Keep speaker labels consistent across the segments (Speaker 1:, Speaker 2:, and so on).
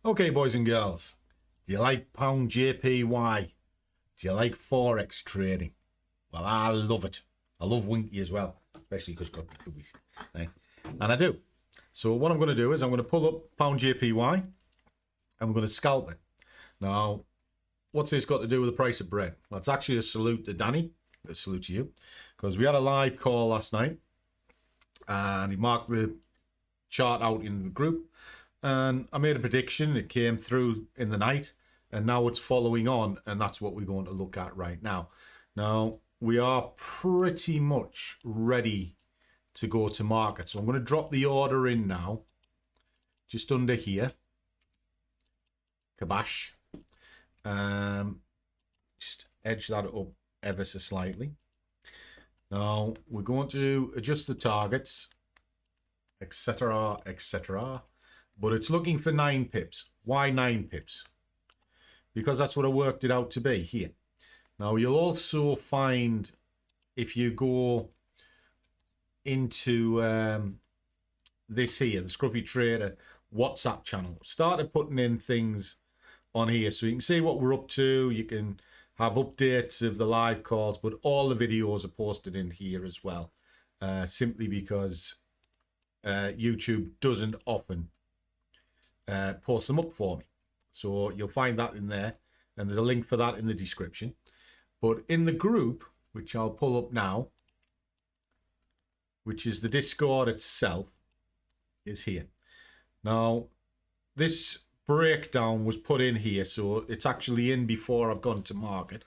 Speaker 1: Okay, boys and girls, do you like pound JPY? Do you like Forex trading? Well, I love it. I love Winky as well, especially because it's got the boobies. Right? And I do. So what I'm going to do is I'm going to pull up pound JPY and we're going to scalp it. Now, what's this got to do with the price of bread? Well, it's actually a salute to Danny. A salute to you. Because we had a live call last night and he marked the chart out in the group. And I made a prediction. It came through in the night. And now it's following on. And that's what we're going to look at right now. Now, we are pretty much ready to go to market. So I'm going to drop the order in now. Just under here. Kabash. Just edge that up ever so slightly. Now, we're going to adjust the targets. Etc. Etc. But it's looking for 9 pips. Why 9 pips? Because that's what I worked it out to be here. Now, you'll also find if you go into this here, the Scruffy Trader WhatsApp channel, started putting in things on here so you can see what we're up to. You can have updates of the live calls, but all the videos are posted in here as well, simply because YouTube doesn't often post them up for me. So you'll find that in there, and there's a link for that in the description. But in the group, which I'll pull up now, which is the Discord itself, is here. Now, this breakdown was put in here, so it's actually in before I've gone to market.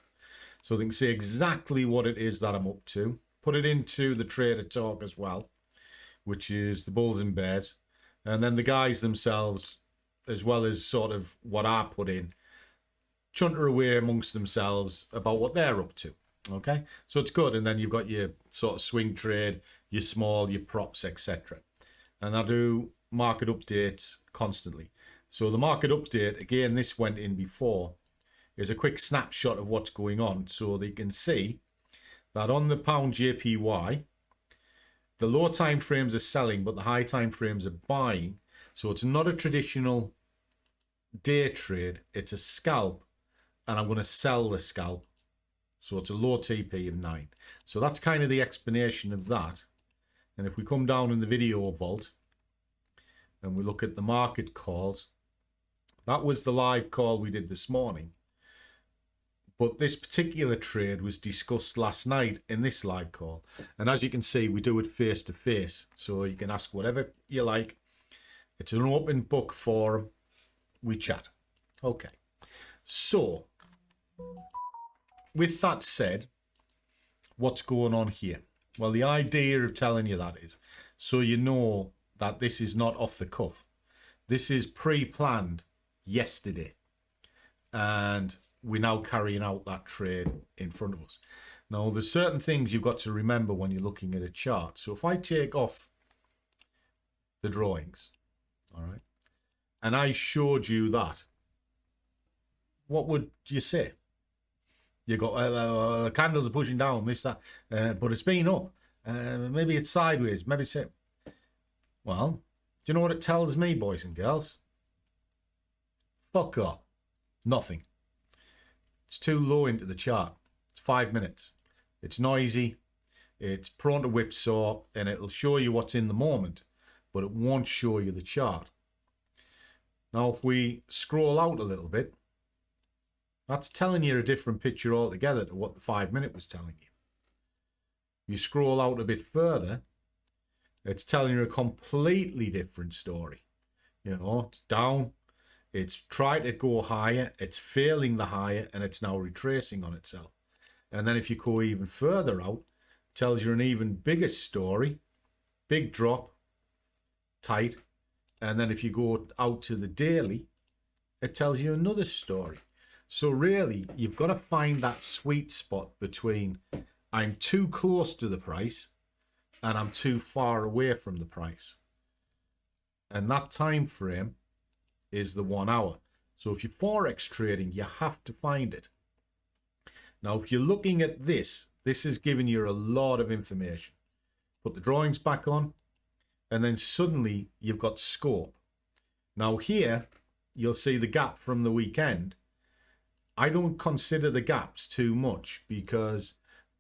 Speaker 1: So they can see exactly what it is that I'm up to. Put it into the Trader Talk as well, which is the Bulls and Bears. And then the guys themselves, as well as sort of what I put in, chunter away amongst themselves about what they're up to. Okay, so it's good. And then you've got your sort of swing trade, your small, your props, etc. And I do market updates constantly. So the market update, again, this went in before, is a quick snapshot of what's going on. So they can see that on the pound JPY, the low time frames are selling, but the high time frames are buying. So it's not a traditional day trade. It's a scalp, and I'm going to sell the scalp. So it's a low TP of 9. So that's kind of the explanation of that. And if we come down in the video vault and we look at the market calls, that was the live call we did this morning. But this particular trade was discussed last night in this live call. And as you can see, we do it face to face. So you can ask whatever you like. It's an open book forum. We chat. Okay. So, with that said, what's going on here? Well, the idea of telling you that is so you know that this is not off the cuff. This is pre-planned yesterday. And we're now carrying out that trade in front of us. Now, there's certain things you've got to remember when you're looking at a chart. So if I take off the drawings, all right, and I showed you that, what would you say? You got candles are pushing down, this, that, but it's been up. Maybe it's sideways, maybe it's it. Well, do you know what it tells me, boys and girls? Fuck off. Nothing. It's too low into the chart. It's 5 minutes. It's noisy. It's prone to whipsaw, and it'll show you what's in the moment, but it won't show you the chart. Now, if we scroll out a little bit, that's telling you a different picture altogether to what the 5 minute was telling you. You scroll out a bit further, it's telling you a completely different story. You know, it's down. It's tried to go higher, it's failing the higher, and it's now retracing on itself. And then if you go even further out, it tells you an even bigger story, big drop, tight. And then if you go out to the daily, it tells you another story. So really, you've got to find that sweet spot between I'm too close to the price and I'm too far away from the price. And that time frame is the 1 hour. So if you're Forex trading, you have to find it. Now, if you're looking at this, this is giving you a lot of information. Put the drawings back on, and then suddenly you've got scope. Now here, you'll see the gap from the weekend. I don't consider the gaps too much because,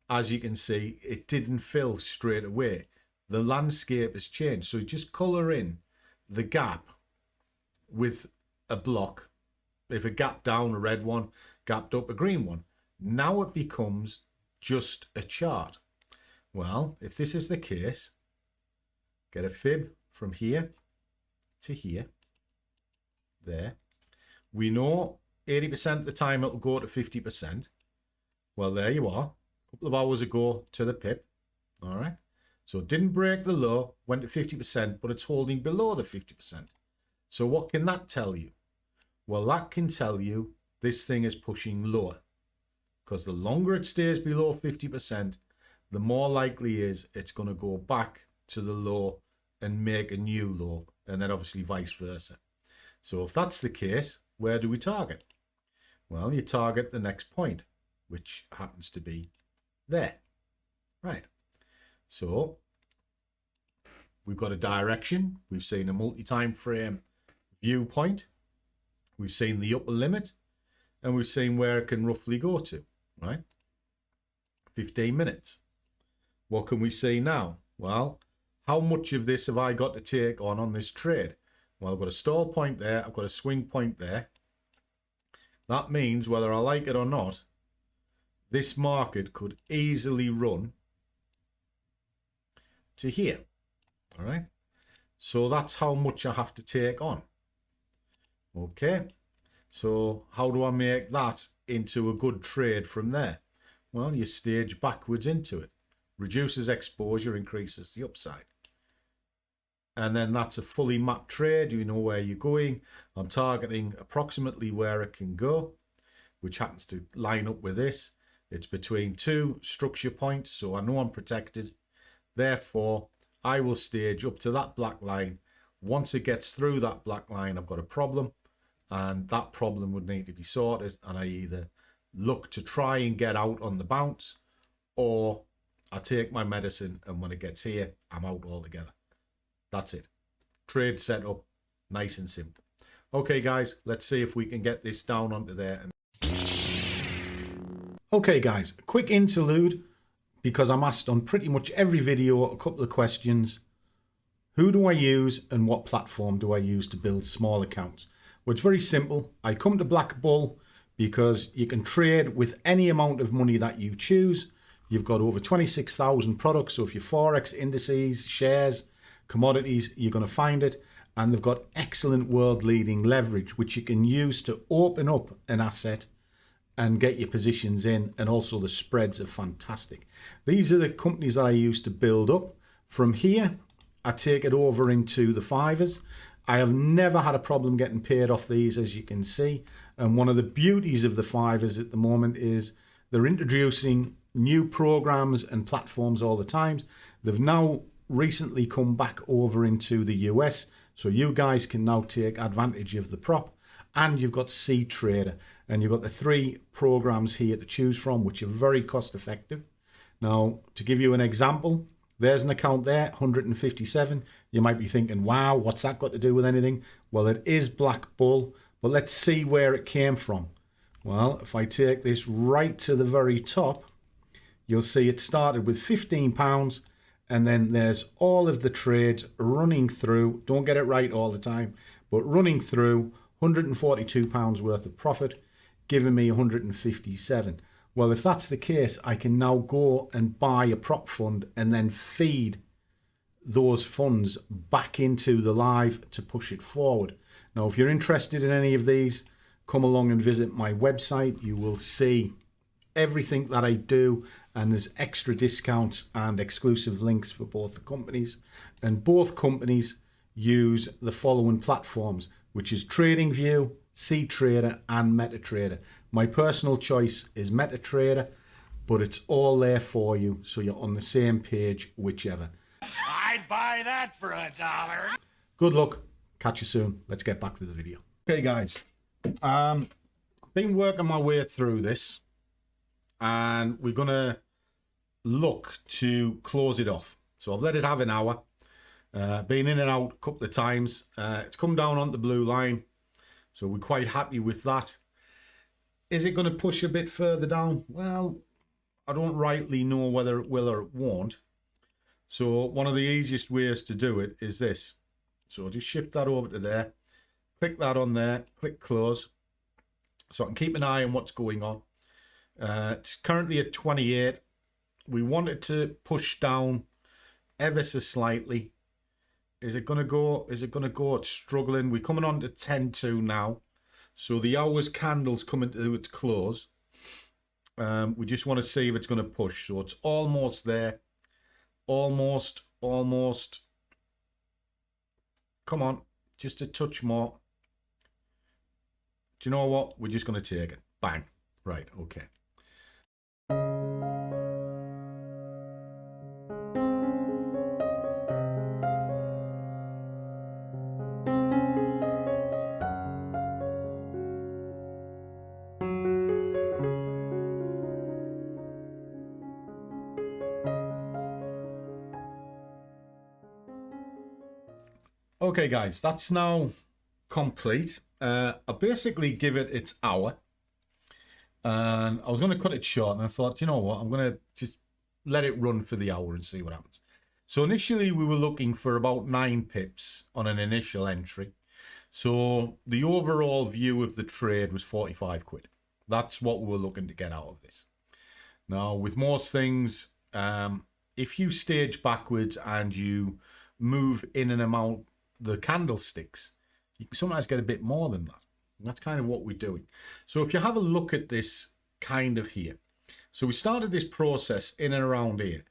Speaker 1: as you can see, it didn't fill straight away. The landscape has changed. So just colour in the gap with a block. If a gap down, a red one, gapped up, a green one. Now it becomes just a chart. Well, if this is the case, get a fib from here to here, there. We know 80% of the time it'll go to 50%. Well, there you are. A couple of hours ago to the pip. All right. So it didn't break the low, went to 50%, but it's holding below the 50%. So what can that tell you? Well, that can tell you this thing is pushing lower. Because the longer it stays below 50%, the more likely is it's going to go back to the low and make a new low. And then obviously vice versa. So if that's the case, where do we target? Well, you target the next point, which happens to be there. Right. So we've got a direction. We've seen a multi-time frame viewpoint. We've seen the upper limit. And we've seen where it can roughly go to. Right? 15 minutes. What can we see now? Well, how much of this have I got to take on this trade? Well, I've got a stall point there. I've got a swing point there. That means whether I like it or not, this market could easily run to here. All right. So that's how much I have to take on. Okay. So how do I make that into a good trade from there? Well, you stage backwards into it. Reduces exposure, increases the upside. And then that's a fully mapped trade. You know where you're going. I'm targeting approximately where it can go, which happens to line up with this. It's between two structure points, so I know I'm protected. Therefore, I will stage up to that black line. Once it gets through that black line, I've got a problem, and that problem would need to be sorted, and I either look to try and get out on the bounce, or I take my medicine, and when it gets here, I'm out altogether. That's it. Trade set up, nice and simple. Okay, guys, let's see if we can get this down onto there. Okay, guys, a quick interlude, because I'm asked on pretty much every video a couple of questions. Who do I use and what platform do I use to build small accounts? Well, it's very simple. I come to BlackBull because you can trade with any amount of money that you choose. You've got over 26,000 products. So if you're Forex, indices, shares, commodities, you're going to find it. And they've got excellent world-leading leverage, which you can use to open up an asset and get your positions in. And also the spreads are fantastic. These are the companies that I use to build up. From here, I take it over into the fivers. I have never had a problem getting paid off these, as you can see. And one of the beauties of the fivers at the moment is they're introducing new programs and platforms all the time. They've now recently come back over into the US, so you guys can now take advantage of the prop. And you've got C Trader, and you've got the 3 programs here to choose from, which are very cost effective. Now, to give you an example, there's an account there, 157. You might be thinking, wow, what's that got to do with anything? Well, it is BlackBull, but let's see where it came from. Well, if I take this right to the very top, you'll see it started with £15, and then there's all of the trades running through. Don't get it right all the time, but running through £142 worth of profit, giving me 157. Well, if that's the case, I can now go and buy a prop fund and then feed those funds back into the live to push it forward. Now, if you're interested in any of these, come along and visit my website. You will see everything that I do, and there's extra discounts and exclusive links for both the companies. And both companies use the following platforms, which is TradingView, CTrader, and MetaTrader. My personal choice is MetaTrader, but it's all there for you, so you're on the same page, whichever.
Speaker 2: I'd buy that for $1.
Speaker 1: Good luck. Catch you soon. Let's get back to the video. Okay, guys. Been working my way through this, and we're going to look to close it off. So I've let it have an hour. Been in and out a couple of times. It's come down on the blue line. So we're quite happy with that. Is it going to push a bit further down? Well, I don't rightly know whether it will or it won't. So one of the easiest ways to do it is this. So just shift that over to there. Click that on there. Click close. So I can keep an eye on what's going on. It's currently at 28. We want it to push down ever so slightly. Is it going to go? Is it going to go? It's struggling. We're coming on to 10-2 now. So the hour's candle's coming to its close. We just want to see if it's going to push. So it's almost there. Almost. Come on. Just a touch more. Do you know what? We're just going to take it. Bang. Right. Okay. Okay, guys, that's now complete. I basically give it its hour. And I was going to cut it short, and I thought, you know what, I'm going to just let it run for the hour and see what happens. So initially, we were looking for about 9 pips on an initial entry. So the overall view of the trade was 45 quid. That's what we were looking to get out of this. Now, with most things, if you stage backwards and you move in and out the candlesticks, you can sometimes get a bit more than that. And that's kind of what we're doing. So if you have a look at this kind of here. So we started this process in and around here.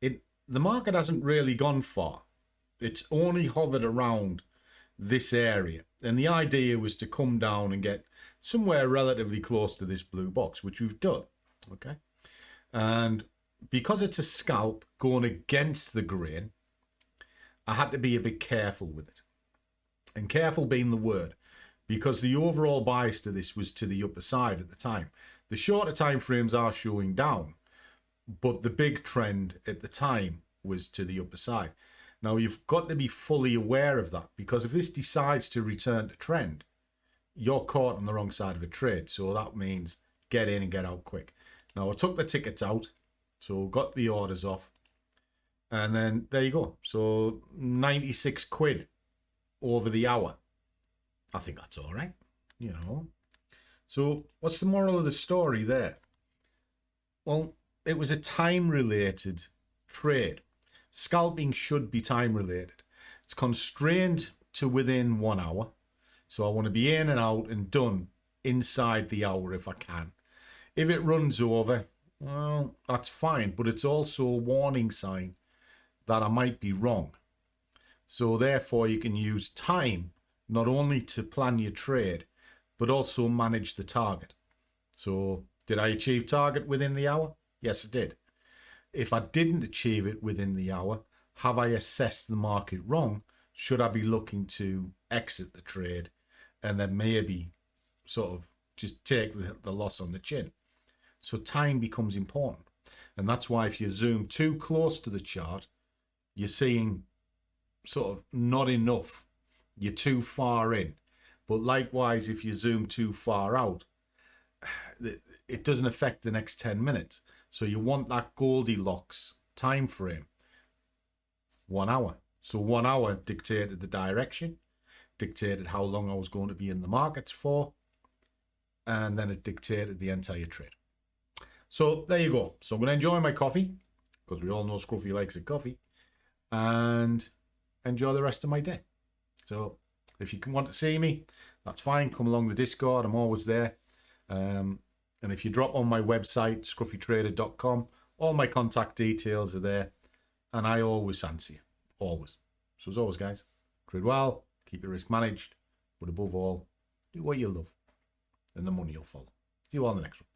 Speaker 1: The market hasn't really gone far. It's only hovered around this area. And the idea was to come down and get somewhere relatively close to this blue box, which we've done. Okay. And because it's a scalp going against the grain, I had to be a bit careful with it. And careful being the word, because the overall bias to this was to the upper side at the time. The shorter time frames are showing down, but the big trend at the time was to the upper side. Now, you've got to be fully aware of that, because if this decides to return to trend, you're caught on the wrong side of a trade. So that means get in and get out quick. Now, I took the tickets out, so got the orders off. And then there you go. So 96 quid over the hour. I think that's all right, you know. So what's the moral of the story there? Well, it was a time-related trade. Scalping should be time-related. It's constrained to within 1 hour. So I want to be in and out and done inside the hour if I can. If it runs over, well, that's fine. But it's also a warning sign that I might be wrong. So therefore you can use time not only to plan your trade, but also manage the target. So did I achieve target within the hour? Yes, I did. If I didn't achieve it within the hour, have I assessed the market wrong? Should I be looking to exit the trade and then maybe sort of just take the loss on the chin? So time becomes important. And that's why if you zoom too close to the chart, you're seeing sort of not enough. You're too far in. But likewise, if you zoom too far out, it doesn't affect the next 10 minutes. So you want that Goldilocks time frame. 1 hour. So 1 hour dictated the direction, dictated how long I was going to be in the markets for, and then it dictated the entire trade. So there you go. So I'm going to enjoy my coffee, because we all know Scruffy likes a coffee, and enjoy the rest of my day. So if you want to see me, that's fine. Come along the Discord. I'm always there. And if you drop on my website, scruffytrader.com, all my contact details are there. And I always answer you. Always. So as always, guys, trade well, keep your risk managed, but above all, do what you love, and the money will follow. See you all in the next one.